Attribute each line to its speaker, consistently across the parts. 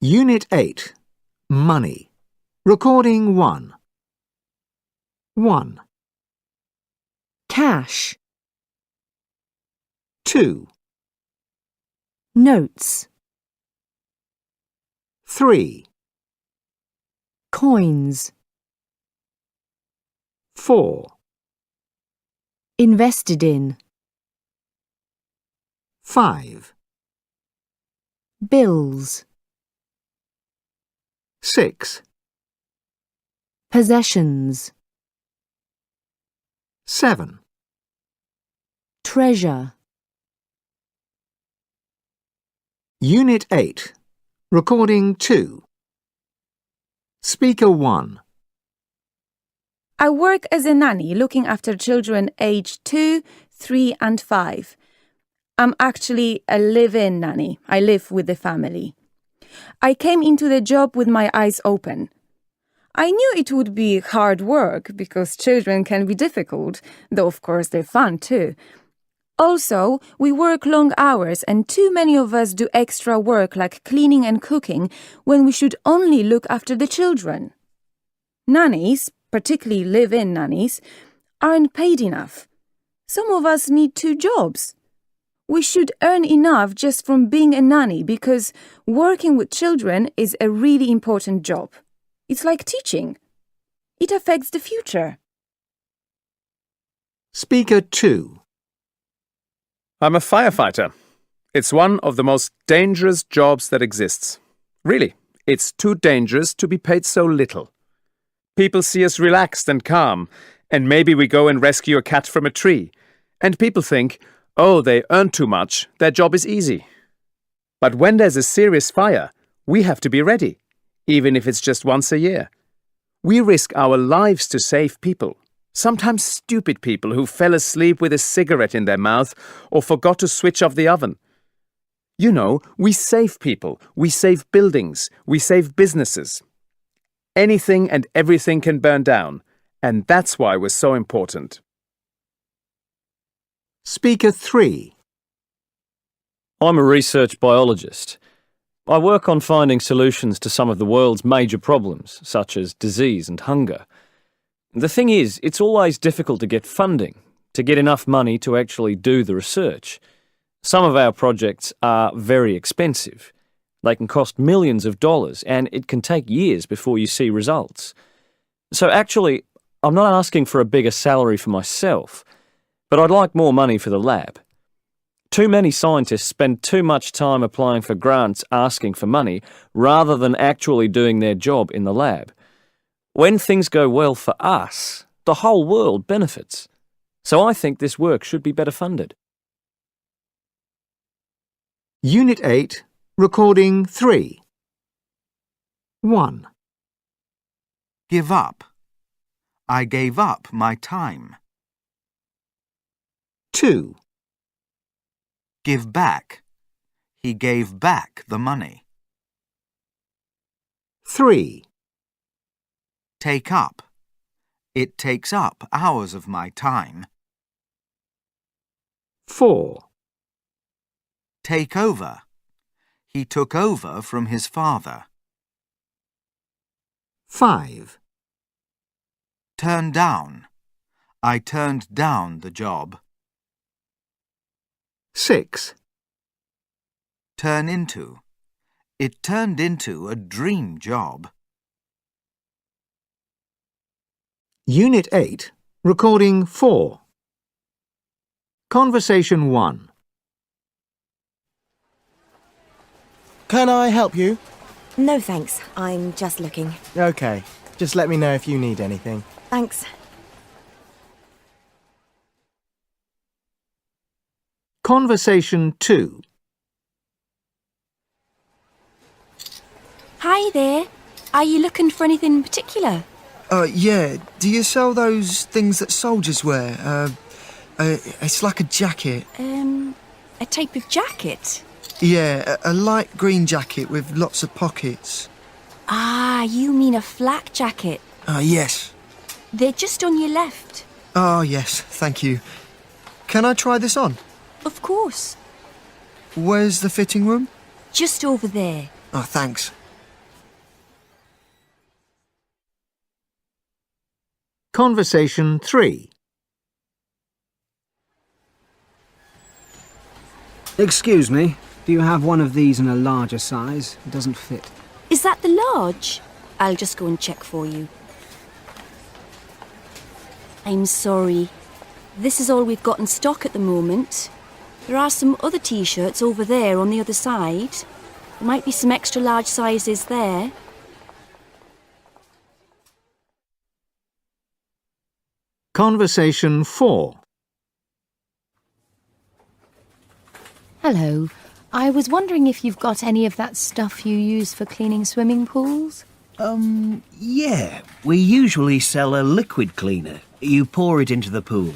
Speaker 1: Unit 8. Money. Recording 1. 1,
Speaker 2: Cash.
Speaker 1: 2,
Speaker 2: Notes.
Speaker 1: 3,
Speaker 2: Coins.
Speaker 1: 4,
Speaker 2: Invested in.
Speaker 1: 5,
Speaker 2: Bills.
Speaker 1: 6,
Speaker 2: Possessions.
Speaker 1: 7.
Speaker 2: Treasure.
Speaker 1: Unit 8. Recording 2. Speaker 1.
Speaker 3: I work as a nanny looking after children aged 2, 3 and 5. I'm actually a live-in nanny. I live with the family. I came into the job with my eyes open. I knew it would be hard work because children can be difficult, though of course they're fun too. Also, we work long hours and too many of us do extra work like cleaning and cooking when we should only look after the children. Nannies, particularly live-in nannies, aren't paid enough. Some of us need 2 jobs. We should earn enough just from being a nanny because working with children is a really important job. It's like teaching. It affects the future.
Speaker 1: Speaker 2.
Speaker 4: I'm a firefighter. It's one of the most dangerous jobs that exists. Really, it's too dangerous to be paid so little. People see us relaxed and calm, and maybe we go and rescue a cat from a tree. And people think, oh, they earn too much, their job is easy. But when there's a serious fire, we have to be ready, even if it's just once a year. We risk our lives to save people. Sometimes stupid people who fell asleep with a cigarette in their mouth or forgot to switch off the oven. You know, we save people, we save buildings, we save businesses. Anything and everything can burn down, and that's why we're so important.
Speaker 1: Speaker 3.
Speaker 5: I'm a research biologist. I work on finding solutions to some of the world's major problems, such as disease and hunger. The thing is, it's always difficult to get funding, to get enough money to actually do the research. Some of our projects are very expensive. They can cost millions of dollars, and it can take years before you see results. So actually, I'm not asking for a bigger salary for myself, but I'd like more money for the lab. Too many scientists spend too much time applying for grants asking for money rather than actually doing their job in the lab. When things go well for us, the whole world benefits. So I think this work should be better funded.
Speaker 1: Unit 8. Recording 3. 1,
Speaker 6: Give up. I gave up my time.
Speaker 1: 2,
Speaker 6: Give back. He gave back the money.
Speaker 1: 3,
Speaker 6: Take up. It takes up hours of my time.
Speaker 1: 4,
Speaker 6: Take over. He took over from his father.
Speaker 1: 5,
Speaker 6: Turn down. I turned down the job.
Speaker 1: 6,
Speaker 6: Turn into. It turned into a dream job.
Speaker 1: Unit 8. Recording 4. Conversation 1.
Speaker 7: Can I help you?
Speaker 8: No thanks, I'm just looking.
Speaker 7: Okay, just let me know if you need anything.
Speaker 8: Thanks.
Speaker 1: Conversation 2.
Speaker 8: Hi there. Are you looking for anything in particular?
Speaker 9: Yeah. Do you sell those things that soldiers wear? It's like a jacket.
Speaker 8: A type of jacket?
Speaker 9: Yeah, a light green jacket with lots of pockets.
Speaker 8: Ah, you mean a flak jacket.
Speaker 9: Yes.
Speaker 8: They're just on your left.
Speaker 9: Oh, yes, thank you. Can I try this on?
Speaker 8: Of course.
Speaker 9: Where's the fitting room?
Speaker 8: Just over there.
Speaker 9: Oh, thanks.
Speaker 1: Conversation 3.
Speaker 2: Excuse me, do you have one of these in a larger size? It doesn't fit.
Speaker 8: Is that the large? I'll just go and check for you. I'm sorry. This is all we've got in stock at the moment. There are some other t-shirts over there on the other side. There might be some extra large sizes there.
Speaker 1: Conversation 4.
Speaker 10: Hello. I was wondering if you've got any of that stuff you use for cleaning swimming pools?
Speaker 11: Yeah. We usually sell a liquid cleaner. You pour it into the pool.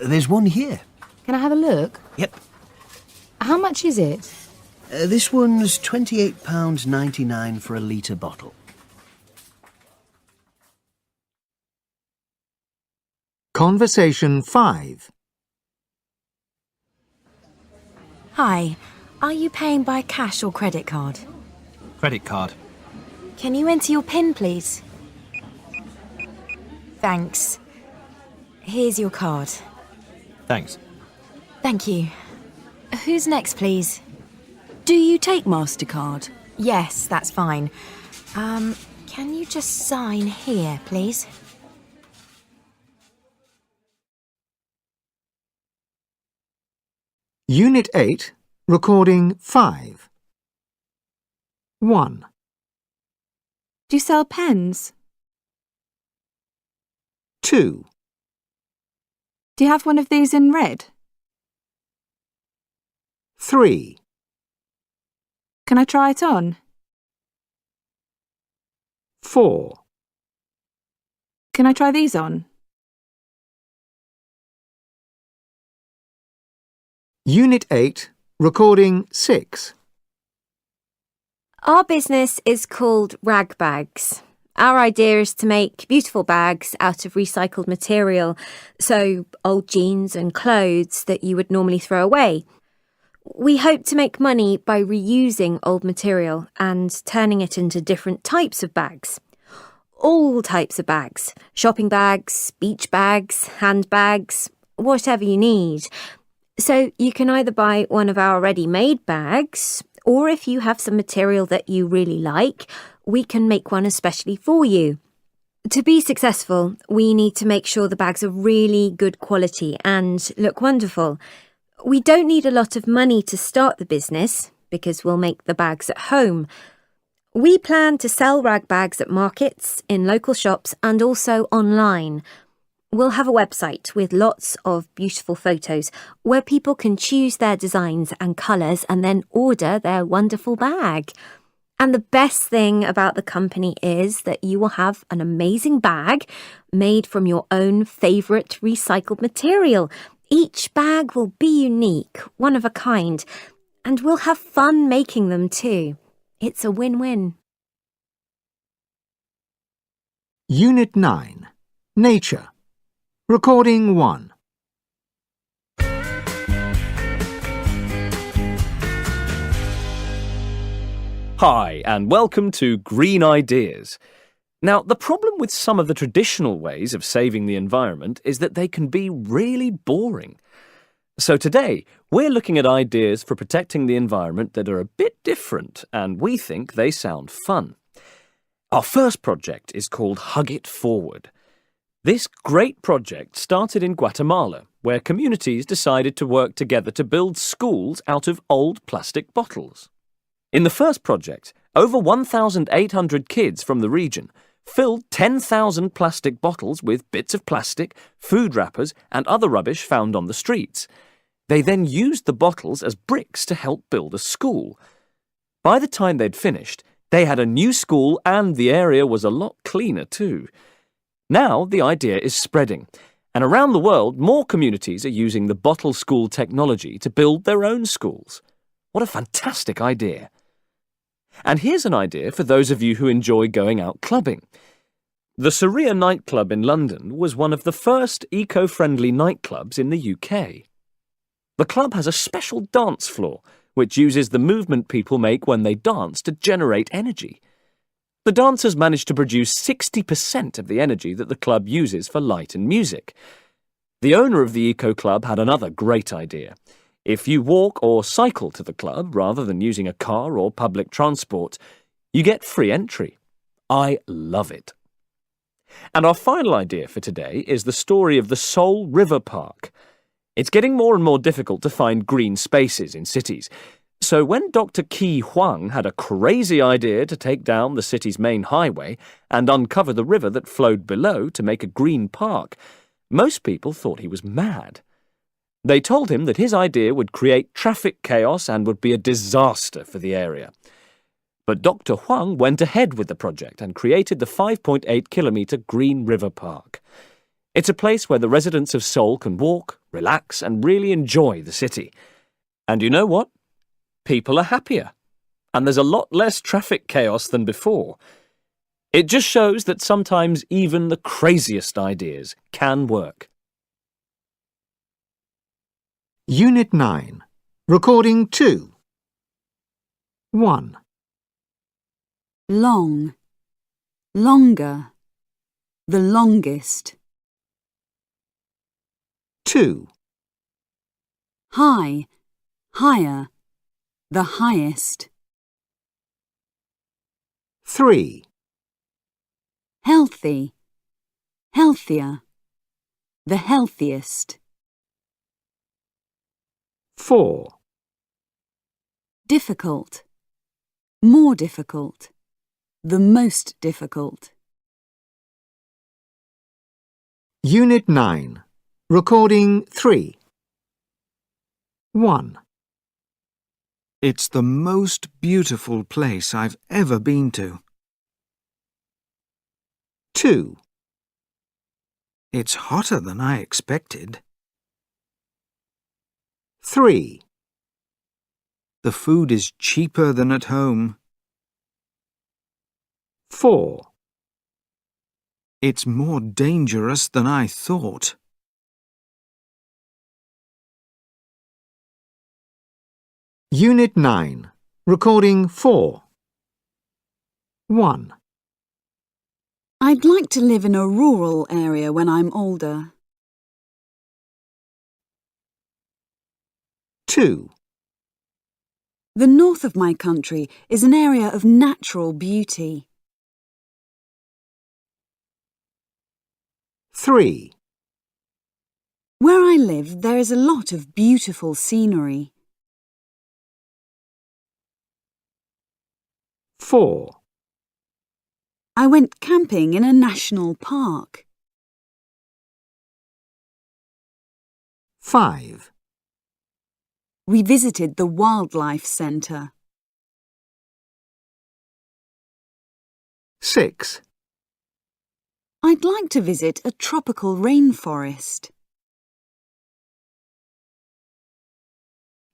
Speaker 11: There's one here.
Speaker 10: Can I have a look?
Speaker 11: Yep.
Speaker 10: How much is it?
Speaker 11: This one's £28.99 for a litre bottle.
Speaker 1: Conversation 5.
Speaker 8: Hi. Are you paying by cash or credit card?
Speaker 6: Credit card.
Speaker 8: Can you enter your PIN, please? Thanks. Here's your card.
Speaker 6: Thanks.
Speaker 8: Thank you. Who's next, please? Do you take MasterCard? Yes, that's fine. Can you just sign here, please?
Speaker 1: Unit 8, Recording 5. 1,
Speaker 3: Do you sell pens?
Speaker 1: 2,
Speaker 3: Do you have one of these in red?
Speaker 1: 3,
Speaker 3: Can I try it on?
Speaker 1: 4,
Speaker 3: Can I try these on?
Speaker 1: Unit 8, Recording 6.
Speaker 12: Our business is called Rag Bags. Our idea is to make beautiful bags out of recycled material, so old jeans and clothes that you would normally throw away. We hope to make money by reusing old material and turning it into different types of bags. All types of bags. Shopping bags, beach bags, handbags, whatever you need. So you can either buy one of our ready-made bags, or if you have some material that you really like, we can make one especially for you. To be successful, we need to make sure the bags are really good quality and look wonderful. We don't need a lot of money to start the business, because we'll make the bags at home. We plan to sell rag bags at markets, in local shops, and also online. We'll have a website with lots of beautiful photos where people can choose their designs and colours and then order their wonderful bag. And the best thing about the company is that you will have an amazing bag made from your own favourite recycled material. Each bag will be unique, one of a kind, and we'll have fun making them too. It's a win-win.
Speaker 1: Unit 9, Nature. Recording 1.
Speaker 5: Hi, and welcome to Green Ideas. Now, the problem with some of the traditional ways of saving the environment is that they can be really boring. So today, we're looking at ideas for protecting the environment that are a bit different, and we think they sound fun. Our first project is called Hug It Forward. This great project started in Guatemala, where communities decided to work together to build schools out of old plastic bottles. In the first project, over 1,800 kids from the region filled 10,000 plastic bottles with bits of plastic, food wrappers, and other rubbish found on the streets. They then used the bottles as bricks to help build a school. By the time they'd finished, they had a new school and the area was a lot cleaner too. Now the idea is spreading, and around the world more communities are using the bottle school technology to build their own schools. What a fantastic idea! And here's an idea for those of you who enjoy going out clubbing. The Saria nightclub in London was one of the first eco-friendly nightclubs in the UK. The club has a special dance floor, which uses the movement people make when they dance to generate energy. The dancers managed to produce 60% of the energy that the club uses for light and music. The owner of the Eco Club had another great idea. If you walk or cycle to the club rather than using a car or public transport, you get free entry. I love it. And our final idea for today is the story of the Seoul River Park. It's getting more and more difficult to find green spaces in cities. So when Dr. Ki Huang had a crazy idea to take down the city's main highway and uncover the river that flowed below to make a green park, most people thought he was mad. They told him that his idea would create traffic chaos and would be a disaster for the area. But Dr. Huang went ahead with the project and created the 5.8-kilometre Green River Park. It's a place where the residents of Seoul can walk, relax, and really enjoy the city. And you know what? People are happier. And there's a lot less traffic chaos than before. It just shows that sometimes even the craziest ideas can work.
Speaker 1: Unit 9. Recording 2. 1.
Speaker 13: Long, longer, the longest.
Speaker 1: 2.
Speaker 13: High, higher, the highest.
Speaker 1: 3.
Speaker 13: Healthy, healthier, the healthiest.
Speaker 1: 4.
Speaker 13: Difficult, more difficult, the most difficult.
Speaker 1: Unit 9. Recording 3. 1.
Speaker 6: It's the most beautiful place I've ever been to.
Speaker 1: 2.
Speaker 6: It's hotter than I expected.
Speaker 1: 3.
Speaker 6: The food is cheaper than at home.
Speaker 1: 4.
Speaker 6: It's more dangerous than I thought.
Speaker 1: Unit 9. Recording 4. 1.
Speaker 13: I'd like to live in a rural area when I'm older.
Speaker 1: 2.
Speaker 13: The north of my country is an area of natural beauty.
Speaker 1: 3.
Speaker 13: Where I live, there is a lot of beautiful scenery.
Speaker 1: 4.
Speaker 13: I went camping in a national park.
Speaker 1: 5.
Speaker 13: We visited the wildlife centre.
Speaker 1: 6.
Speaker 13: I'd like to visit a tropical rainforest.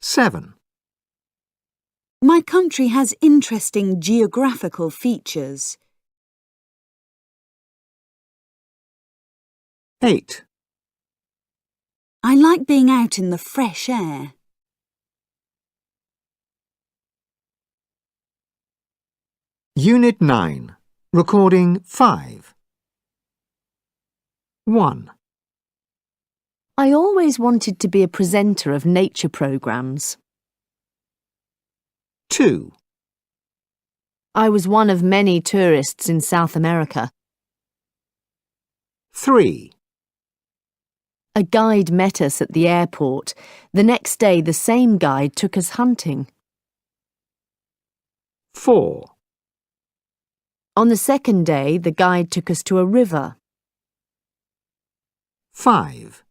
Speaker 1: 7.
Speaker 13: My country has interesting geographical features.
Speaker 1: 8.
Speaker 13: I like being out in the fresh air.
Speaker 1: Unit 9. Recording 5. 1.
Speaker 14: I always wanted to be a presenter of nature programmes.
Speaker 1: 2.
Speaker 14: I was one of many tourists in South America.
Speaker 1: 3.
Speaker 14: A guide met us at the airport. The next day, the same guide took us hunting.
Speaker 1: 4.
Speaker 14: On the second day, the guide took us to a river.
Speaker 1: 5.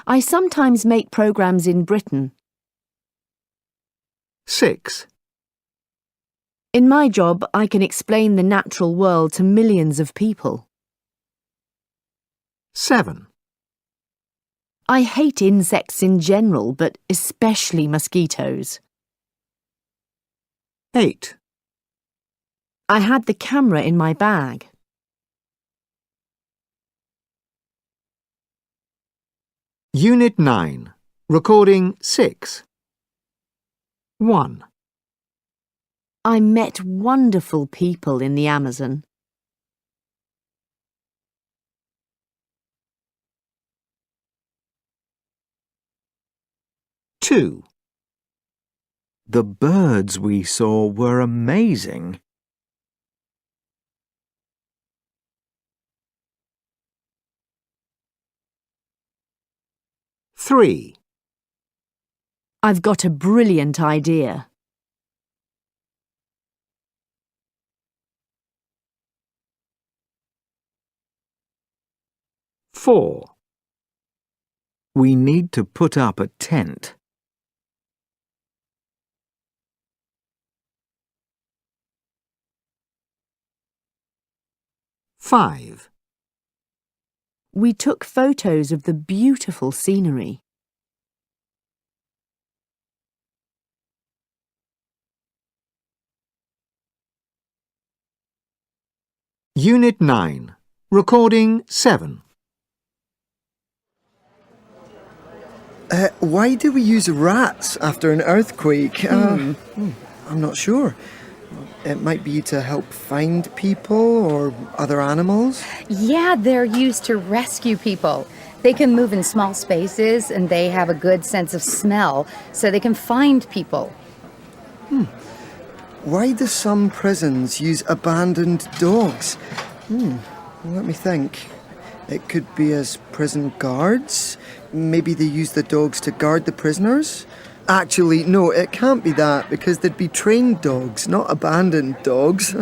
Speaker 14: I sometimes make programmes in Britain.
Speaker 1: 6.
Speaker 14: In my job, I can explain the natural world to millions of people.
Speaker 1: 7.
Speaker 14: I hate insects in general, but especially mosquitoes.
Speaker 1: 8.
Speaker 14: I had the camera in my bag.
Speaker 1: Unit 9. Recording 6. 1.
Speaker 14: I met wonderful people in the Amazon.
Speaker 1: Two. The birds we saw were amazing. Three.
Speaker 14: I've got a brilliant idea.
Speaker 1: Four. We need to put up a tent. Five.
Speaker 14: We took photos of the beautiful scenery.
Speaker 1: Unit 9. Recording 7.
Speaker 9: Why do we use rats after an earthquake? I'm not sure. It might be to help find people or other animals.
Speaker 15: Yeah, they're used to rescue people. They can move in small spaces and they have a good sense of smell, so they can find people.
Speaker 9: Why do some prisons use abandoned dogs? Let me think. It could be as prison guards. Maybe they use the dogs to guard the prisoners. Actually, no, it can't be that, because they'd be trained dogs, not abandoned dogs.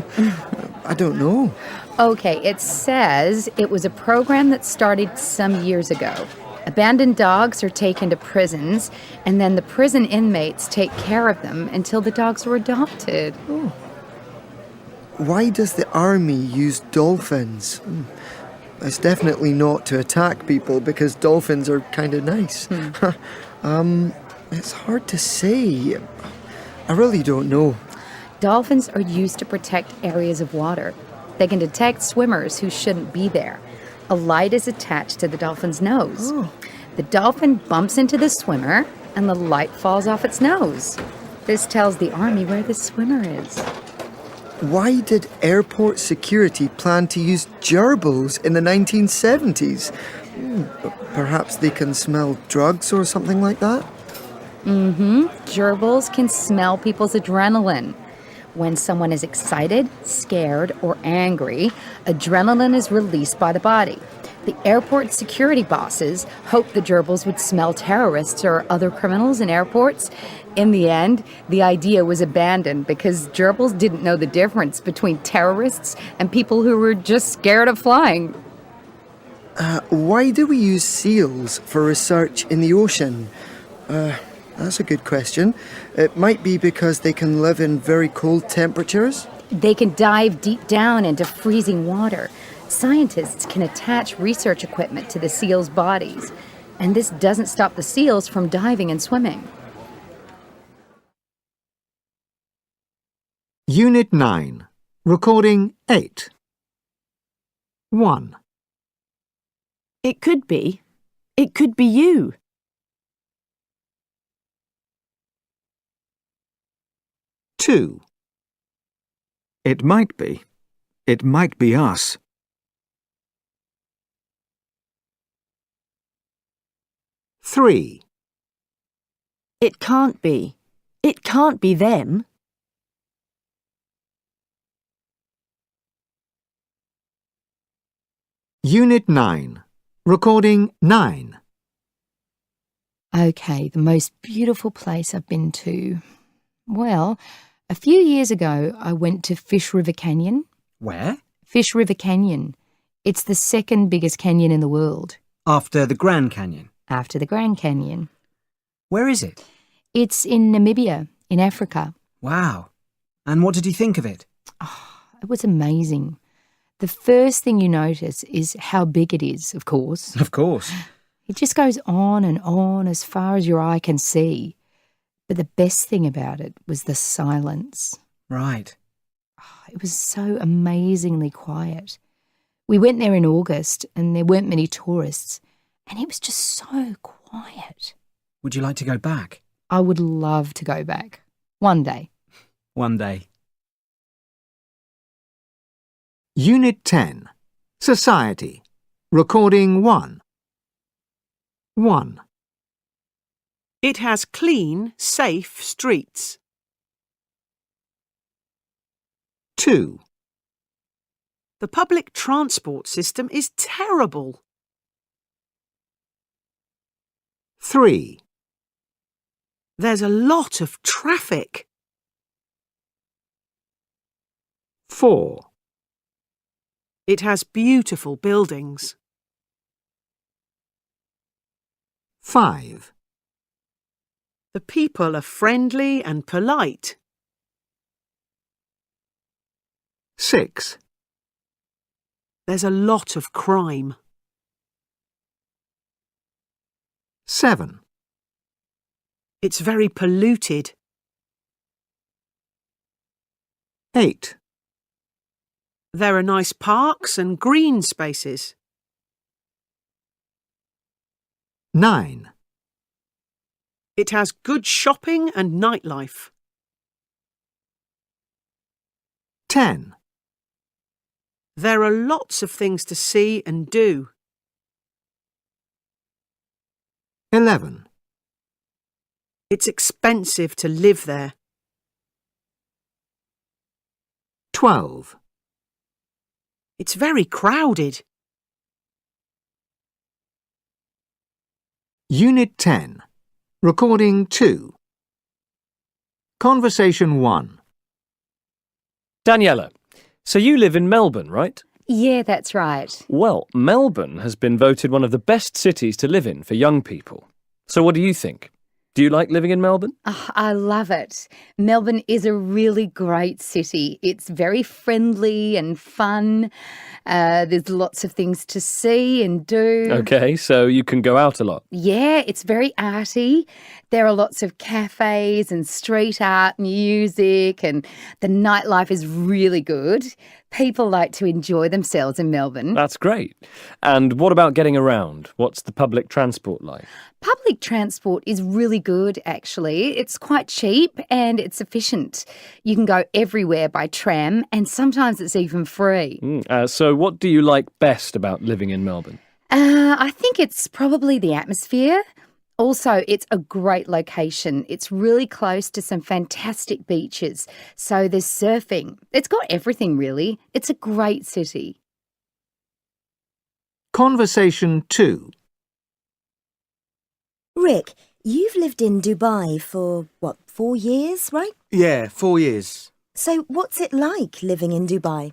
Speaker 9: I don't know.
Speaker 15: Okay, it says it was a program that started some years ago. Abandoned dogs are taken to prisons, and then the prison inmates take care of them until the dogs were adopted.
Speaker 9: Why does the army use dolphins? It's definitely not to attack people, because dolphins are kind of nice. It's hard to say. I really don't know.
Speaker 15: Dolphins are used to protect areas of water. They can detect swimmers who shouldn't be there. A light is attached to the dolphin's nose. The dolphin bumps into the swimmer, and the light falls off its nose. This tells the army where the swimmer is.
Speaker 9: Why did airport security plan to use gerbils in the 1970s? Perhaps they can smell drugs or something like that?
Speaker 15: Gerbils can smell people's adrenaline. When someone is excited, scared, or angry, adrenaline is released by the body. The airport security bosses hoped the gerbils would smell terrorists or other criminals in airports. In the end, the idea was abandoned because gerbils didn't know the difference between terrorists and people who were just scared of flying.
Speaker 9: Why do we use seals for research in the ocean? That's a good question. It might be because they can live in very cold temperatures.
Speaker 15: They can dive deep down into freezing water. Scientists can attach research equipment to the seals' bodies, and this doesn't stop the seals from diving and swimming.
Speaker 1: Unit 9. Recording 8. 1.
Speaker 14: It could be. It could be you.
Speaker 1: 2. It might be. It might be us. 3.
Speaker 14: It can't be. It can't be them.
Speaker 1: 9. Recording 9.
Speaker 10: Okay, the most beautiful place I've been to. Well, a few years ago, I went to Fish River Canyon.
Speaker 2: Where?
Speaker 10: Fish River Canyon. It's the second biggest canyon in the world.
Speaker 2: After the Grand Canyon?
Speaker 10: After the Grand Canyon.
Speaker 2: Where is it?
Speaker 10: It's in Namibia, in Africa.
Speaker 2: Wow. And what did you think of it?
Speaker 10: It was amazing. The first thing you notice is how big it is, of course.
Speaker 2: Of course.
Speaker 10: It just goes on and on as far as your eye can see. But the best thing about it was the silence.
Speaker 2: Right.
Speaker 10: It was so amazingly quiet. We went there in August and there weren't many tourists, and it was just so quiet.
Speaker 2: Would you like to go back?
Speaker 10: I would love to go back. One day.
Speaker 2: One day.
Speaker 1: Unit 10. Society. Recording 1. 1.
Speaker 16: It has clean, safe streets.
Speaker 1: 2.
Speaker 16: The public transport system is terrible.
Speaker 1: 3.
Speaker 16: There's a lot of traffic.
Speaker 1: 4.
Speaker 16: It has beautiful buildings.
Speaker 1: 5.
Speaker 16: The people are friendly and polite.
Speaker 1: 6.
Speaker 16: There's a lot of crime.
Speaker 1: 7.
Speaker 16: It's very polluted.
Speaker 1: 8.
Speaker 16: There are nice parks and green spaces.
Speaker 1: 9.
Speaker 16: It has good shopping and nightlife.
Speaker 1: 10.
Speaker 16: There are lots of things to see and do.
Speaker 1: 11.
Speaker 16: It's expensive to live there.
Speaker 1: 12.
Speaker 16: It's very crowded.
Speaker 1: Unit 10. Recording 2. Conversation 1.
Speaker 5: Daniela, so you live in Melbourne, right?
Speaker 15: Yeah, that's right.
Speaker 5: Well, Melbourne has been voted one of the best cities to live in for young people. So what do you think? Do you like living in Melbourne?
Speaker 15: Oh, I love it. Melbourne is a really great city. It's very friendly and fun. There's lots of things to see and do.
Speaker 5: Okay, so you can go out a lot.
Speaker 15: Yeah, it's very arty. There are lots of cafes and street art, music, and the nightlife is really good. People like to enjoy themselves in Melbourne.
Speaker 5: That's great. And what about getting around? What's the public transport like?
Speaker 15: Public transport is really good, actually. It's quite cheap and it's efficient. You can go everywhere by tram and sometimes it's even free.
Speaker 5: So what do you like best about living in Melbourne?
Speaker 15: I think it's probably the atmosphere. Also, it's a great location. It's really close to some fantastic beaches. So there's surfing. It's got everything, really. It's a great city.
Speaker 1: Conversation 2.
Speaker 17: Rick, you've lived in Dubai for, 4 years, right?
Speaker 7: Yeah, 4 years.
Speaker 17: So what's it like living in Dubai?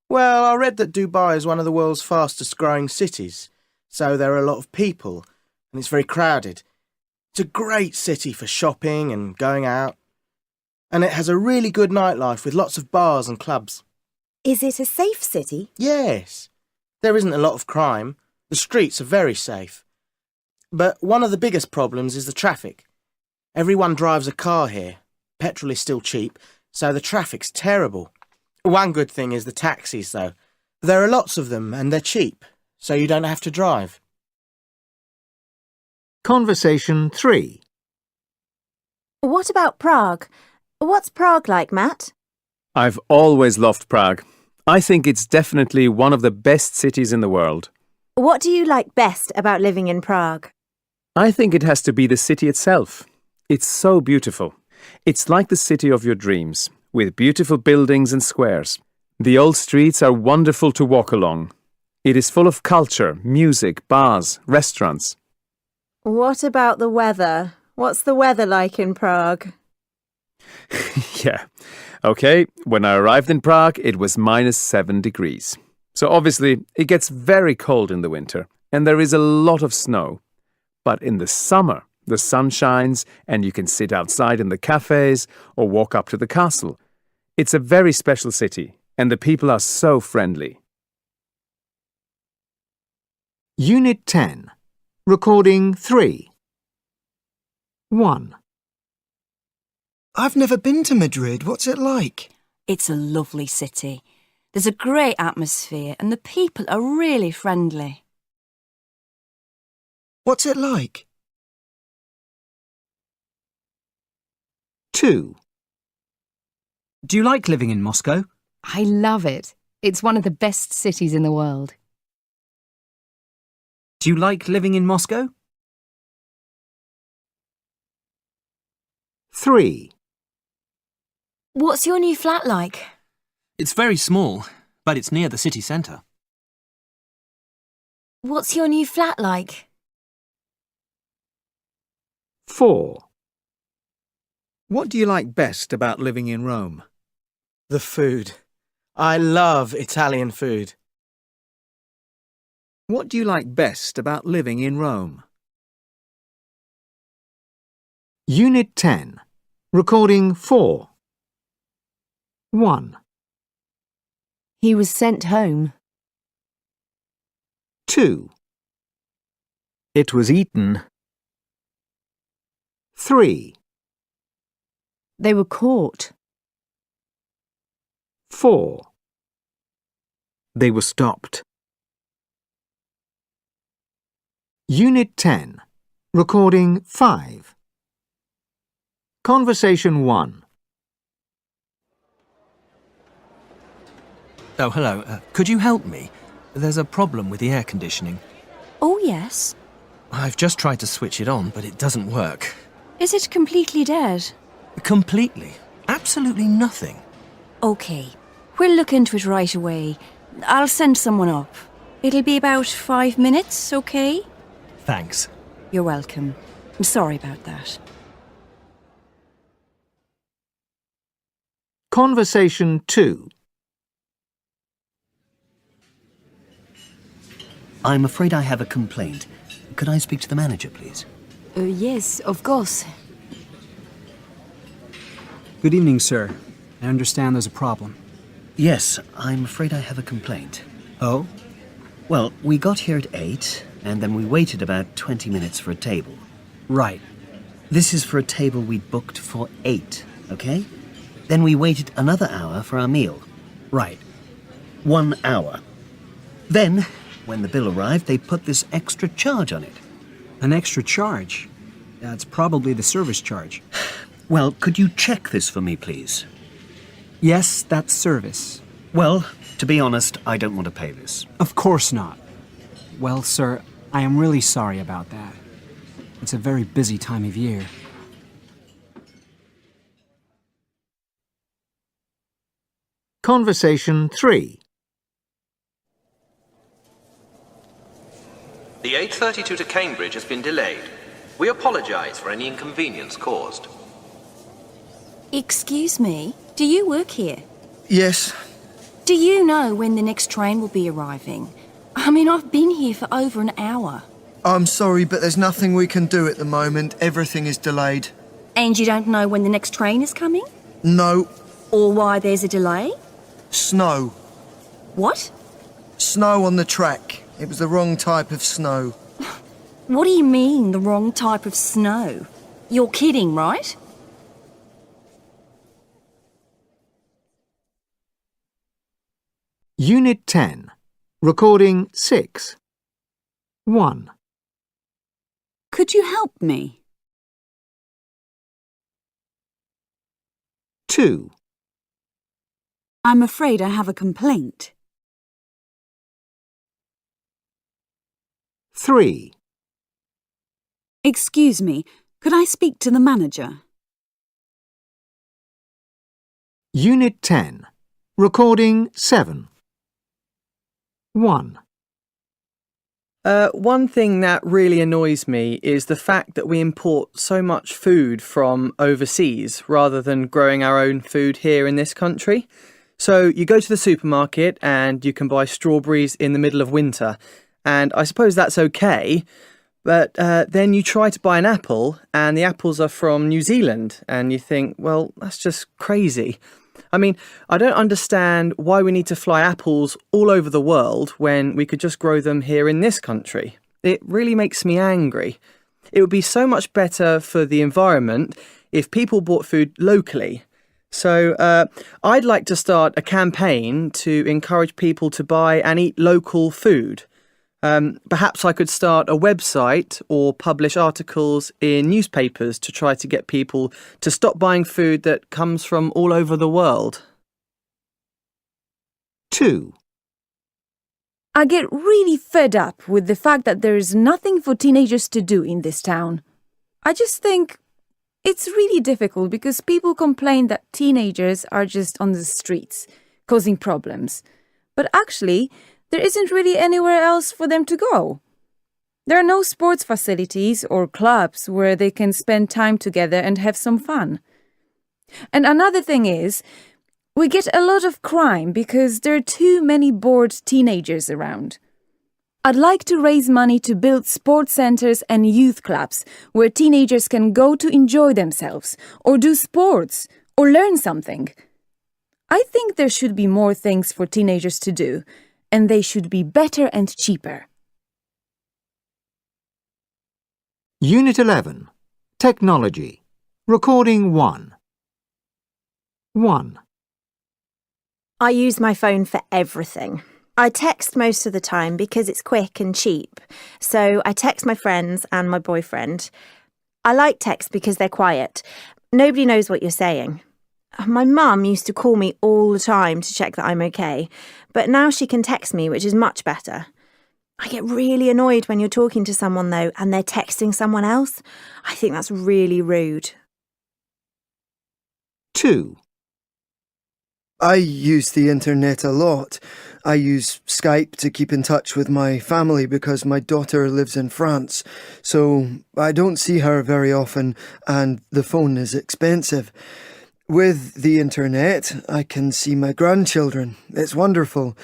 Speaker 7: Well, I read that Dubai is one of the world's fastest growing cities, so there are a lot of people, and it's very crowded. It's a great city for shopping and going out, and it has a really good nightlife with lots of bars and clubs.
Speaker 17: Is it a safe city?
Speaker 7: Yes. There isn't a lot of crime. The streets are very safe. But one of the biggest problems is the traffic. Everyone drives a car here. Petrol is still cheap, so the traffic's terrible. One good thing is the taxis, though. There are lots of them and they're cheap, so you don't have to drive.
Speaker 1: Conversation 3.
Speaker 17: What about Prague? What's Prague like, Matt?
Speaker 4: I've always loved Prague. I think it's definitely one of the best cities in the world.
Speaker 17: What do you like best about living in Prague?
Speaker 4: I think it has to be the city itself. It's so beautiful. It's like the city of your dreams, with beautiful buildings and squares. The old streets are wonderful to walk along. It is full of culture, music, bars, restaurants.
Speaker 17: What about the weather? What's the weather like in Prague?
Speaker 4: Yeah. Okay, when I arrived in Prague, it was -7 degrees. So obviously, it gets very cold in the winter, and there is a lot of snow. But in the summer, the sun shines, and you can sit outside in the cafes or walk up to the castle. It's a very special city, and the people are so friendly.
Speaker 1: Unit 10. Recording 3. 1.
Speaker 9: I've never been to Madrid. What's it like?
Speaker 8: It's a lovely city. There's a great atmosphere and the people are really friendly.
Speaker 9: What's it like?
Speaker 2: 2. Do you like living in Moscow?
Speaker 10: I love it. It's one of the best cities in the world.
Speaker 2: Do you like living in Moscow?
Speaker 1: 3.
Speaker 8: What's your new flat like?
Speaker 18: It's very small, but it's near the city centre.
Speaker 8: What's your new flat like?
Speaker 1: 4. What do you like best about living in Rome?
Speaker 7: The food. I love Italian food.
Speaker 1: What do you like best about living in Rome? Unit 10. Recording 4. 1,
Speaker 14: He was sent home.
Speaker 1: 2. It was eaten. 3,
Speaker 14: They were caught.
Speaker 1: 4. They were stopped. Unit 10. Recording 5. Conversation 1.
Speaker 18: Oh, hello. Could you help me? There's a problem with the air conditioning.
Speaker 8: Oh, yes.
Speaker 18: I've just tried to switch it on, but it doesn't work.
Speaker 8: Is it completely dead?
Speaker 18: Completely. Absolutely nothing.
Speaker 8: OK. We'll look into it right away. I'll send someone up. It'll be about 5 minutes, OK?
Speaker 18: Thanks.
Speaker 8: You're welcome. I'm sorry about that.
Speaker 1: Conversation 2.
Speaker 11: I'm afraid I have a complaint. Could I speak to the manager, please?
Speaker 10: Yes, of course.
Speaker 2: Good evening, sir. I understand there's a problem.
Speaker 11: Yes, I'm afraid I have a complaint.
Speaker 2: Oh?
Speaker 11: Well, we got here at 8, and then we waited about 20 minutes for a table.
Speaker 2: Right.
Speaker 11: This is for a table we booked for 8, okay? Then we waited another hour for our meal.
Speaker 2: Right.
Speaker 11: 1 hour. Then, when the bill arrived, they put this extra charge on it.
Speaker 2: An extra charge? That's probably the service charge.
Speaker 11: Well, could you check this for me, please?
Speaker 2: Yes, that's service.
Speaker 11: Well, to be honest, I don't want to pay this.
Speaker 2: Of course not. Well, sir, I am really sorry about that. It's a very busy time of year.
Speaker 1: Conversation 3.
Speaker 19: The 8:32 to Cambridge has been delayed. We apologise for any inconvenience caused.
Speaker 8: Excuse me, do you work here?
Speaker 9: Yes.
Speaker 8: Do you know when the next train will be arriving? I mean, I've been here for over an hour.
Speaker 9: I'm sorry, but there's nothing we can do at the moment. Everything is delayed.
Speaker 8: And you don't know when the next train is coming?
Speaker 9: No.
Speaker 8: Or why there's a delay?
Speaker 9: Snow.
Speaker 8: What?
Speaker 9: Snow on the track. It was the wrong type of snow.
Speaker 8: What do you mean, the wrong type of snow? You're kidding, right?
Speaker 1: Unit 10. Recording 6. 1,
Speaker 13: Could you help me?
Speaker 1: 2,
Speaker 13: I'm afraid I have a complaint.
Speaker 1: 3,
Speaker 13: Excuse me, could I speak to the manager?
Speaker 1: Unit 10. Recording 7. 1,
Speaker 20: One thing that really annoys me is the fact that we import so much food from overseas rather than growing our own food here in this country. So you go to the supermarket and you can buy strawberries in the middle of winter, and I suppose that's okay, but then you try to buy an apple and the apples are from New Zealand and you think, well, that's just crazy. I mean, I don't understand why we need to fly apples all over the world when we could just grow them here in this country. It really makes me angry. It would be so much better for the environment if people bought food locally. So I'd like to start a campaign to encourage people to buy and eat local food. Perhaps I could start a website or publish articles in newspapers to try to get people to stop buying food that comes from all over the world.
Speaker 1: 2.
Speaker 3: I get really fed up with the fact that there is nothing for teenagers to do in this town. I just think it's really difficult because people complain that teenagers are just on the streets, causing problems. But actually, there isn't really anywhere else for them to go. There are no sports facilities or clubs where they can spend time together and have some fun. And another thing is, we get a lot of crime because there are too many bored teenagers around. I'd like to raise money to build sports centres and youth clubs where teenagers can go to enjoy themselves or do sports or learn something. I think there should be more things for teenagers to do, and they should be better and cheaper.
Speaker 1: Unit 11. Technology. Recording 1. 1.
Speaker 17: I use my phone for everything. I text most of the time because it's quick and cheap. So I text my friends and my boyfriend. I like text because they're quiet. Nobody knows what you're saying. My mum used to call me all the time to check that I'm okay, but now she can text me, which is much better. I get really annoyed when you're talking to someone, though, and they're texting someone else. I think that's really rude.
Speaker 1: 2.
Speaker 9: I use the internet a lot. I use Skype to keep in touch with my family because my daughter lives in France, so I don't see her very often and the phone is expensive. With the internet, I can see my grandchildren. It's wonderful.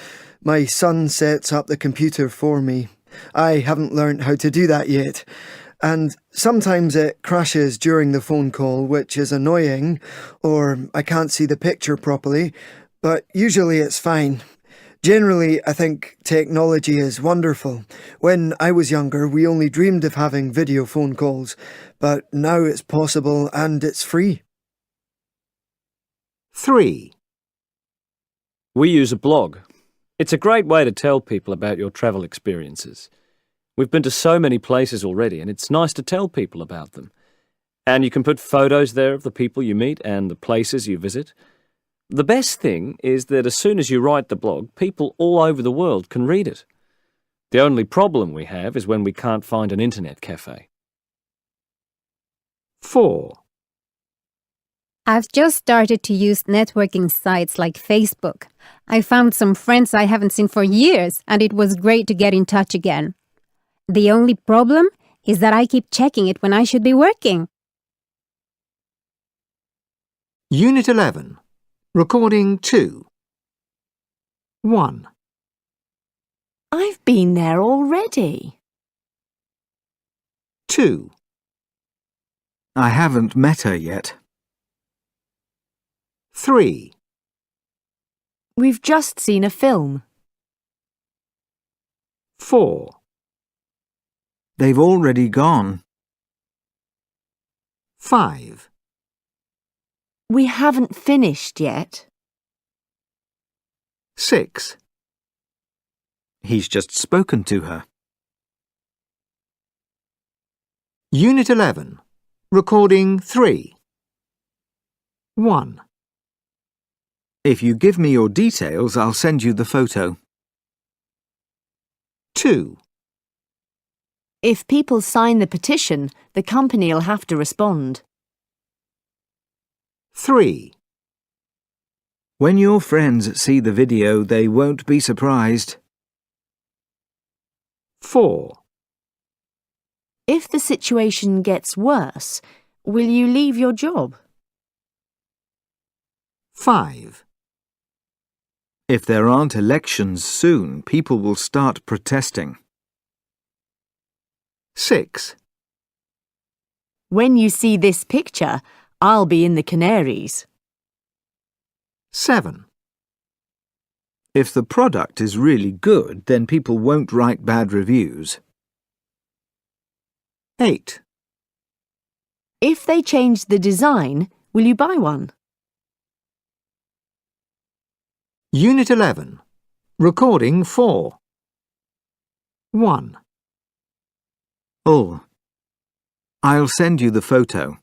Speaker 9: My son sets up the computer for me. I haven't learnt how to do that yet. And sometimes it crashes during the phone call, which is annoying, or I can't see the picture properly, but usually it's fine. Generally, I think technology is wonderful. When I was younger, we only dreamed of having video phone calls, but now it's possible and it's free.
Speaker 1: 3.
Speaker 5: We use a blog. It's a great way to tell people about your travel experiences. We've been to so many places already, and it's nice to tell people about them. And you can put photos there of the people you meet and the places you visit. The best thing is that as soon as you write the blog, people all over the world can read it. The only problem we have is when we can't find an internet cafe.
Speaker 1: 4.
Speaker 21: I've just started to use networking sites like Facebook. I found some friends I haven't seen for years, and it was great to get in touch again. The only problem is that I keep checking it when I should be working.
Speaker 1: Unit 11. Recording 2. 1.
Speaker 14: I've been there already.
Speaker 1: 2.
Speaker 6: I haven't met her yet.
Speaker 1: 3.
Speaker 14: We've just seen a film.
Speaker 1: 4.
Speaker 6: They've already gone.
Speaker 1: 5.
Speaker 14: We haven't finished yet.
Speaker 1: 6.
Speaker 6: He's just spoken to her.
Speaker 1: Unit 11. Recording 3. 1.
Speaker 6: If you give me your details, I'll send you the photo.
Speaker 1: 2.
Speaker 14: If people sign the petition, the company'll have to respond.
Speaker 1: 3.
Speaker 6: When your friends see the video, they won't be surprised.
Speaker 1: 4.
Speaker 14: If the situation gets worse, will you leave your job?
Speaker 1: 5.
Speaker 6: If there aren't elections soon, people will start protesting.
Speaker 1: 6.
Speaker 14: When you see this picture, I'll be in the Canaries.
Speaker 1: 7.
Speaker 6: If the product is really good, then people won't write bad reviews.
Speaker 1: 8.
Speaker 14: If they change the design, will you buy one?
Speaker 1: Unit 11. Recording 4. 1.
Speaker 6: Oh, I'll send you the photo.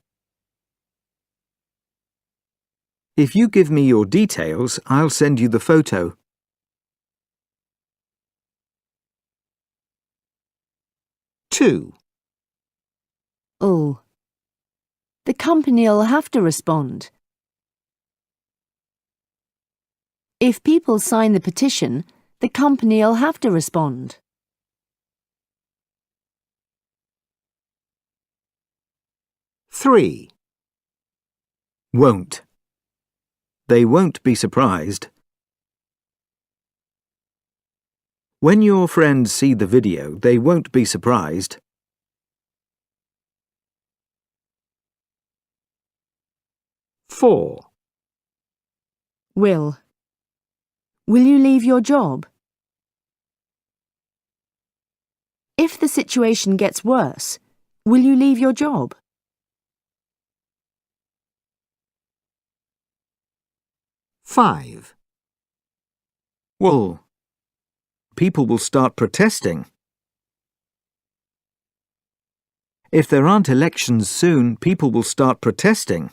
Speaker 6: If you give me your details, I'll send you the photo.
Speaker 1: 2.
Speaker 14: The company'll have to respond. If people sign the petition, the company'll have to respond.
Speaker 1: 3. Won't. They won't be surprised. When your friends see the video, they won't be surprised. 4.
Speaker 14: Will you leave your job? If the situation gets worse, will you leave your job?
Speaker 1: 5. Well, people will start protesting. If there aren't elections soon, people will start protesting.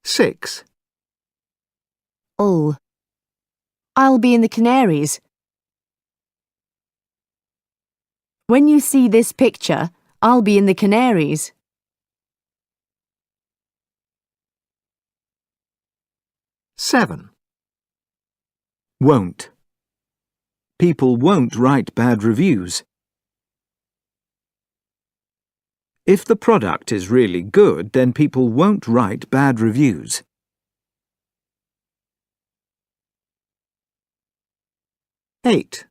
Speaker 1: 6.
Speaker 14: I'll be in the Canaries. When you see this picture, I'll be in the Canaries.
Speaker 1: 7. Won't. People won't write bad reviews. If the product is really good, then people won't write bad reviews. 8.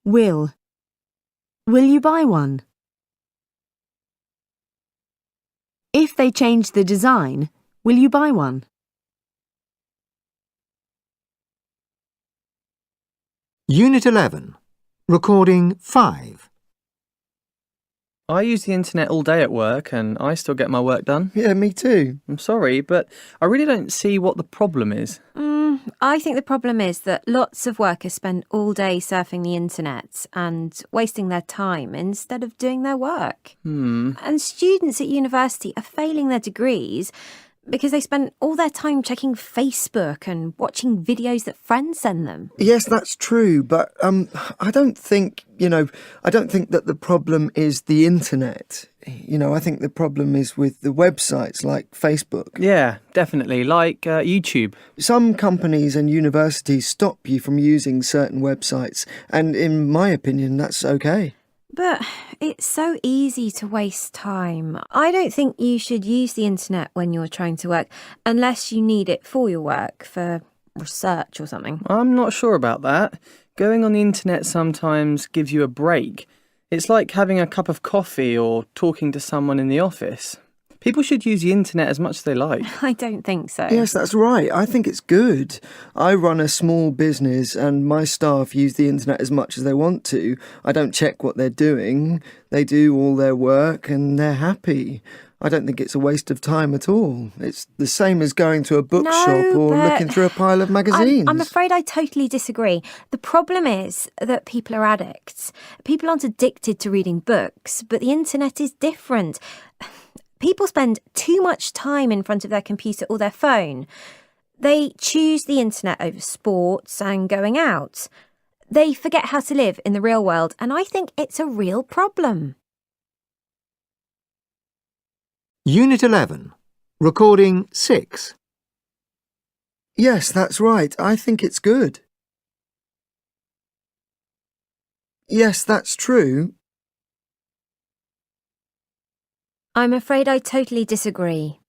Speaker 14: Will you buy one? If they change the design, will you buy one?
Speaker 1: Unit 11. Recording 5.
Speaker 20: I use the internet all day at work and I still get my work done.
Speaker 9: Yeah, me too.
Speaker 20: I'm sorry, but I really don't see what the problem is.
Speaker 3: I think the problem is that lots of workers spend all day surfing the internet and wasting their time instead of doing their work. And students at university are failing their degrees because they spend all their time checking Facebook and watching videos that friends send them.
Speaker 9: Yes, that's true, but I don't think that the problem is the internet. I think the problem is with the websites like Facebook.
Speaker 20: Yeah, definitely, like YouTube.
Speaker 9: Some companies and universities stop you from using certain websites, and in my opinion, that's okay.
Speaker 3: But it's so easy to waste time. I don't think you should use the internet when you're trying to work unless you need it for your work, for research or something.
Speaker 20: I'm not sure about that. Going on the internet sometimes gives you a break. It's like having a cup of coffee or talking to someone in the office. People should use the internet as much as they like.
Speaker 3: I don't think so.
Speaker 9: Yes, that's right. I think it's good. I run a small business and my staff use the internet as much as they want to. I don't check what they're doing. They do all their work and they're happy. I don't think it's a waste of time at all. It's the same as going to a bookshop or looking through a pile of magazines.
Speaker 3: I'm afraid I totally disagree. The problem is that people are addicts. People aren't addicted to reading books, but the internet is different. People spend too much time in front of their computer or their phone. They choose the internet over sports and going out. They forget how to live in the real world, and I think it's a real problem.
Speaker 1: Unit 11. Recording 6.
Speaker 9: Yes, that's right. I think it's good. Yes, that's true.
Speaker 3: I'm afraid I totally disagree.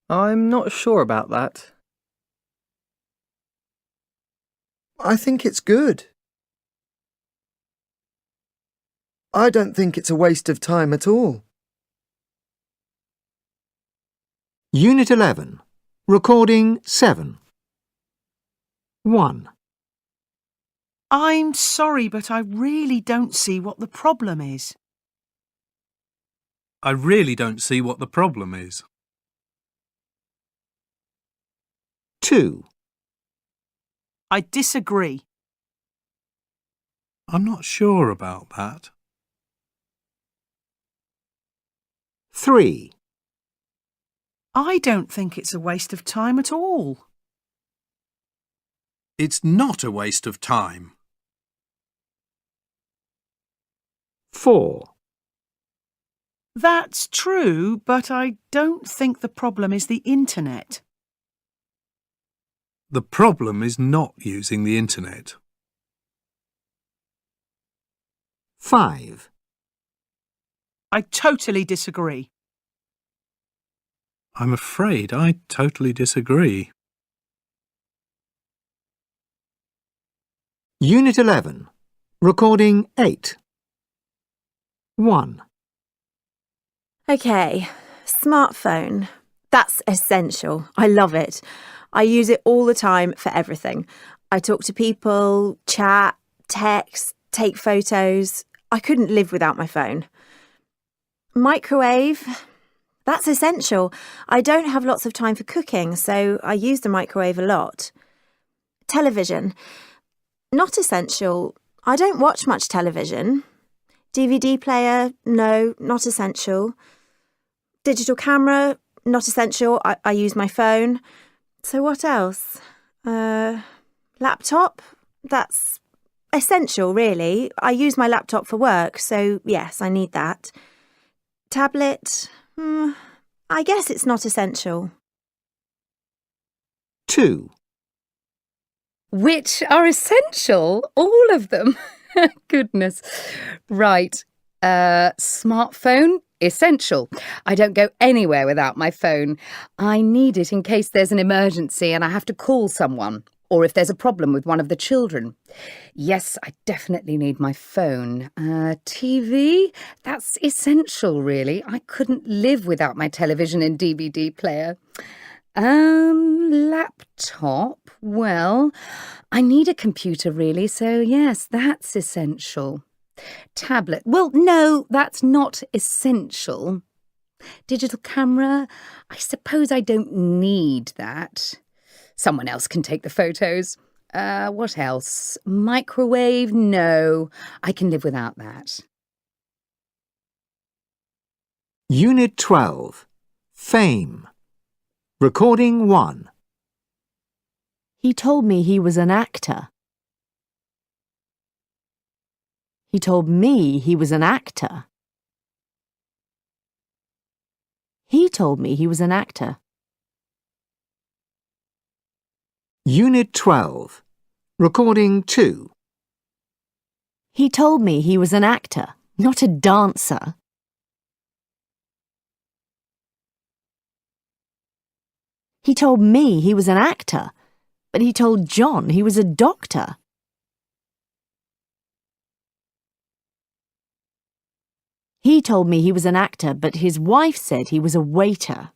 Speaker 20: I'm not sure about that.
Speaker 9: I think it's good. I don't think it's a waste of time at all.
Speaker 1: Unit 11. Recording 7. 1.
Speaker 16: I'm sorry, but I really don't see what the problem is.
Speaker 12: I really don't see what the problem is.
Speaker 1: 2.
Speaker 16: I disagree.
Speaker 12: I'm not sure about that.
Speaker 1: 3.
Speaker 16: I don't think it's a waste of time at all.
Speaker 12: It's not a waste of time.
Speaker 1: 4.
Speaker 16: That's true, but I don't think the problem is the internet.
Speaker 12: The problem is not using the internet.
Speaker 1: 5.
Speaker 16: I totally disagree.
Speaker 12: I'm afraid I totally disagree.
Speaker 1: Unit 11. Recording 8. 1.
Speaker 17: Okay, smartphone. That's essential. I love it. I use it all the time for everything. I talk to people, chat, text, take photos. I couldn't live without my phone. Microwave. That's essential. I don't have lots of time for cooking, so I use the microwave a lot. Television. Not essential. I don't watch much television. DVD player. No, not essential. Digital camera. Not essential. I use my phone. So what else? Laptop? That's essential, really. I use my laptop for work, so yes, I need that. Tablet? I guess it's not essential.
Speaker 1: 2.
Speaker 15: Which are essential? All of them? Goodness. Right. Smartphone? Essential. I don't go anywhere without my phone. I need it in case there's an emergency and I have to call someone, or if there's a problem with one of the children. Yes, I definitely need my phone. TV? That's essential, really. I couldn't live without my television and DVD player. Laptop? Well, I need a computer, really, so yes, that's essential. Tablet? Well, no, that's not essential. Digital camera? I suppose I don't need that. Someone else can take the photos. What else? Microwave? No, I can live without that.
Speaker 1: Unit 12. Fame. Recording 1.
Speaker 14: He told me he was an actor. He told me he was an actor. He told me he was an actor.
Speaker 1: Unit 12. Recording 2.
Speaker 14: He told me he was an actor, not a dancer. He told me he was an actor, but he told John he was a doctor. He told me he was an actor, but his wife said he was a waiter.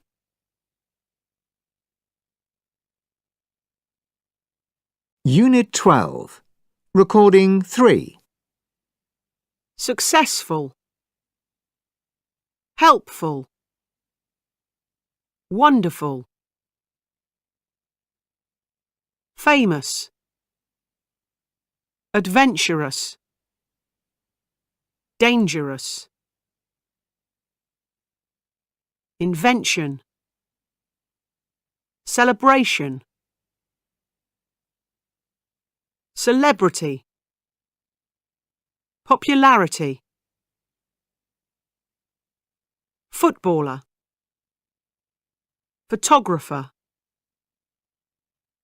Speaker 1: Unit 12. Recording 3.
Speaker 16: Successful. Helpful. Wonderful. Famous. Adventurous. Dangerous. Invention. Celebration. Celebrity. Popularity. Footballer. Photographer.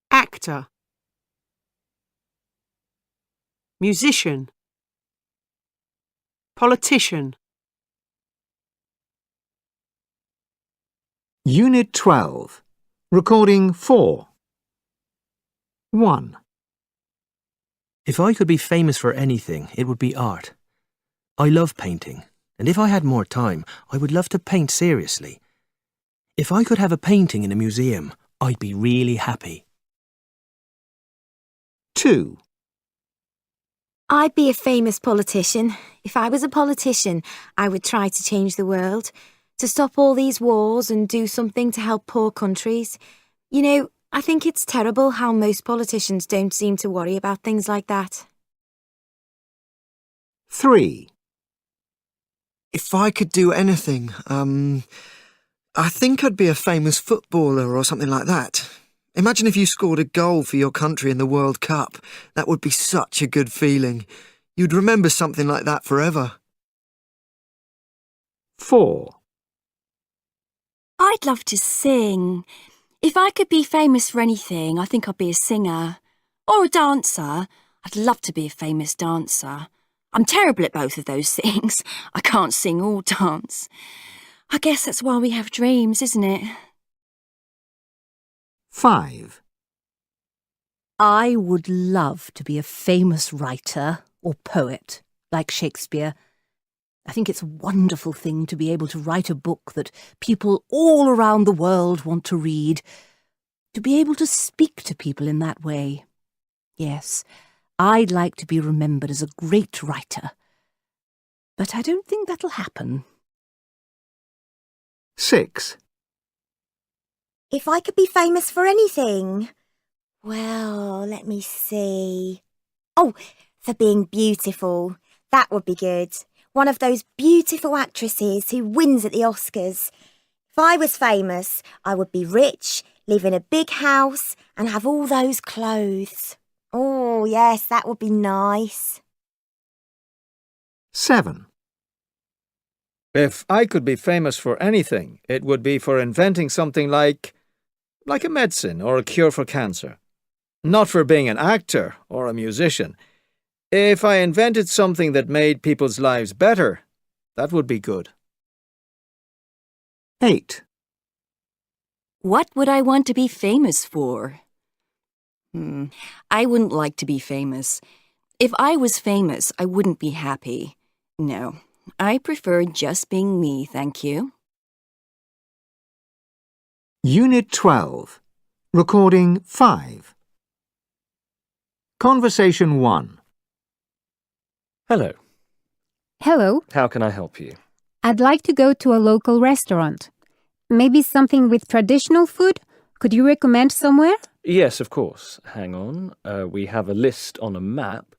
Speaker 16: Actor. Musician. Politician.
Speaker 1: Unit 12. Recording 4. 1.
Speaker 18: If I could be famous for anything, it would be art. I love painting, and if I had more time, I would love to paint seriously. If I could have a painting in a museum, I'd be really happy.
Speaker 1: 2.
Speaker 22: I'd be a famous politician. If I was a politician, I would try to change the world, to stop all these wars and do something to help poor countries. You know, I think it's terrible how most politicians don't seem to worry about things like that.
Speaker 1: 3.
Speaker 9: If I could do anything, I think I'd be a famous footballer or something like that. Imagine if you scored a goal for your country in the World Cup. That would be such a good feeling. You'd remember something like that forever.
Speaker 1: 4.
Speaker 8: I'd love to sing. If I could be famous for anything, I think I'd be a singer. Or a dancer. I'd love to be a famous dancer. I'm terrible at both of those things. I can't sing or dance. I guess that's why we have dreams, isn't it?
Speaker 1: 5.
Speaker 4: I would love to be a famous writer or poet, like Shakespeare. I think it's a wonderful thing to be able to write a book that people all around the world want to read. To be able to speak to people in that way. Yes, I'd like to be remembered as a great writer. But I don't think that'll happen.
Speaker 1: 6.
Speaker 22: If I could be famous for anything, well, let me see. Oh, for being beautiful. That would be good. One of those beautiful actresses who wins at the Oscars. If I was famous, I would be rich, live in a big house, and have all those clothes. Oh, yes, that would be nice.
Speaker 1: 7. If I could be famous for anything, it would be for inventing something like a medicine or a cure for cancer. Not for being an actor or a musician. If I invented something that made people's lives better, that would be good. 8.
Speaker 8: What would I want to be famous for? I wouldn't like to be famous. If I was famous, I wouldn't be happy. No, I prefer just being me, thank you.
Speaker 1: Unit 12. Recording 5. Conversation 1.
Speaker 5: Hello.
Speaker 21: Hello.
Speaker 5: How can I help you?
Speaker 21: I'd like to go to a local restaurant. Maybe something with traditional food? Could you recommend somewhere?
Speaker 5: Yes, of course. Hang on. We have a list on a map.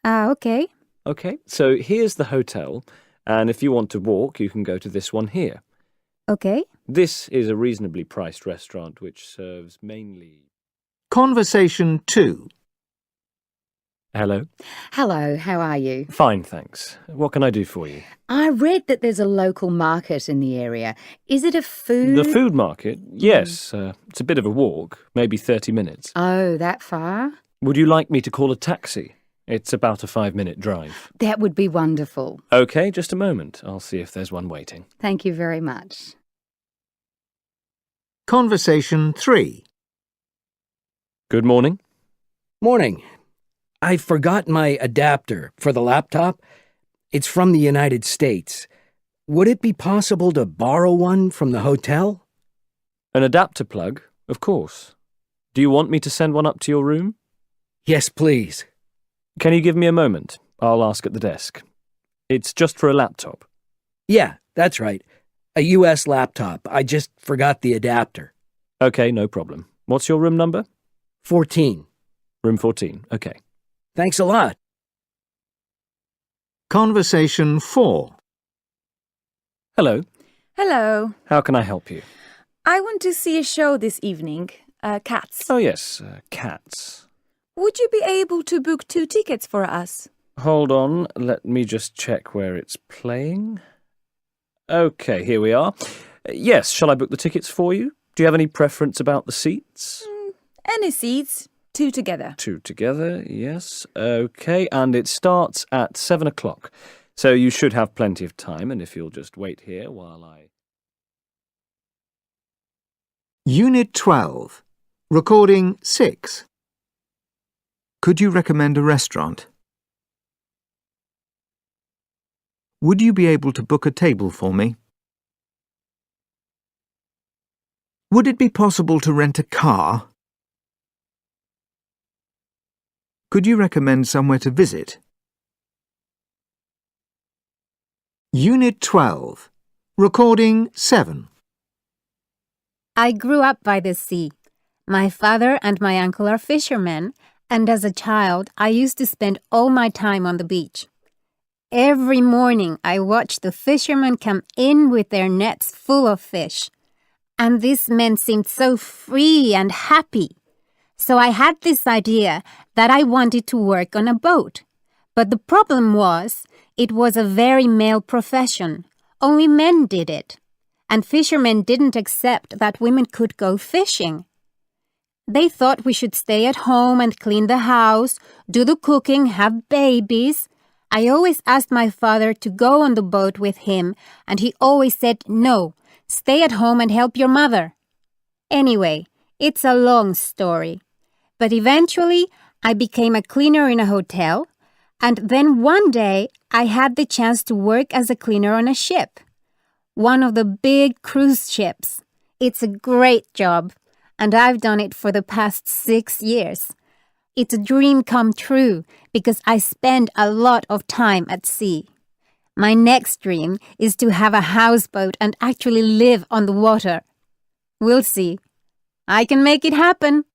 Speaker 21: Okay.
Speaker 5: Okay, so here's the hotel, and if you want to walk, you can go to this one here.
Speaker 21: Okay.
Speaker 5: This is a reasonably priced restaurant which serves mainly...
Speaker 1: Conversation 2.
Speaker 5: Hello.
Speaker 15: Hello, how are you?
Speaker 5: Fine, thanks. What can I do for you?
Speaker 15: I read that there's a local market in the area. Is it a food...
Speaker 5: The food market? Yes. It's a bit of a walk, maybe 30 minutes.
Speaker 15: Oh, that far?
Speaker 5: Would you like me to call a taxi? It's about a 5-minute drive.
Speaker 15: That would be wonderful.
Speaker 5: Okay, just a moment. I'll see if there's one waiting.
Speaker 15: Thank you very much.
Speaker 1: Conversation 3.
Speaker 5: Good morning.
Speaker 7: Morning. I forgot my adapter for the laptop. It's from the United States. Would it be possible to borrow one from the hotel?
Speaker 5: An adapter plug? Of course. Do you want me to send one up to your room?
Speaker 7: Yes, please.
Speaker 5: Can you give me a moment? I'll ask at the desk. It's just for a laptop.
Speaker 7: Yeah, that's right. A US laptop. I just forgot the adapter.
Speaker 5: Okay, no problem. What's your room number?
Speaker 7: 14.
Speaker 5: Room 14. Okay.
Speaker 7: Thanks a lot.
Speaker 1: Conversation 4.
Speaker 5: Hello.
Speaker 3: Hello.
Speaker 5: How can I help you?
Speaker 3: I want to see a show this evening. Cats.
Speaker 5: Oh, yes, Cats.
Speaker 3: Would you be able to book 2 tickets for us?
Speaker 5: Hold on, let me just check where it's playing. Okay, here we are. Yes, shall I book the tickets for you? Do you have any preference about the seats?
Speaker 3: Any seats. 2 together.
Speaker 5: 2 together, yes. Okay, and it starts at 7 o'clock. So you should have plenty of time, and if you'll just wait here while I...
Speaker 1: Unit 12. Recording 6.
Speaker 6: Could you recommend a restaurant? Would you be able to book a table for me? Would it be possible to rent a car? Could you recommend somewhere to visit?
Speaker 1: Unit 12. Recording 7.
Speaker 21: I grew up by the sea. My father and my uncle are fishermen, and as a child, I used to spend all my time on the beach. Every morning, I watched the fishermen come in with their nets full of fish. and these men seemed so free and happy. So I had this idea that I wanted to work on a boat. But the problem was, it was a very male profession. Only men did it. And fishermen didn't accept that women could go fishing. They thought we should stay at home and clean the house, do the cooking, have babies. I always asked my father to go on the boat with him, and he always said, "No, stay at home and help your mother." Anyway, it's a long story. But eventually, I became a cleaner in a hotel, and then one day, I had the chance to work as a cleaner on a ship. One of the big cruise ships. It's a great job, and I've done it for the past 6 years. It's a dream come true because I spend a lot of time at sea. My next dream is to have a houseboat and actually live on the water. We'll see. I can make it happen.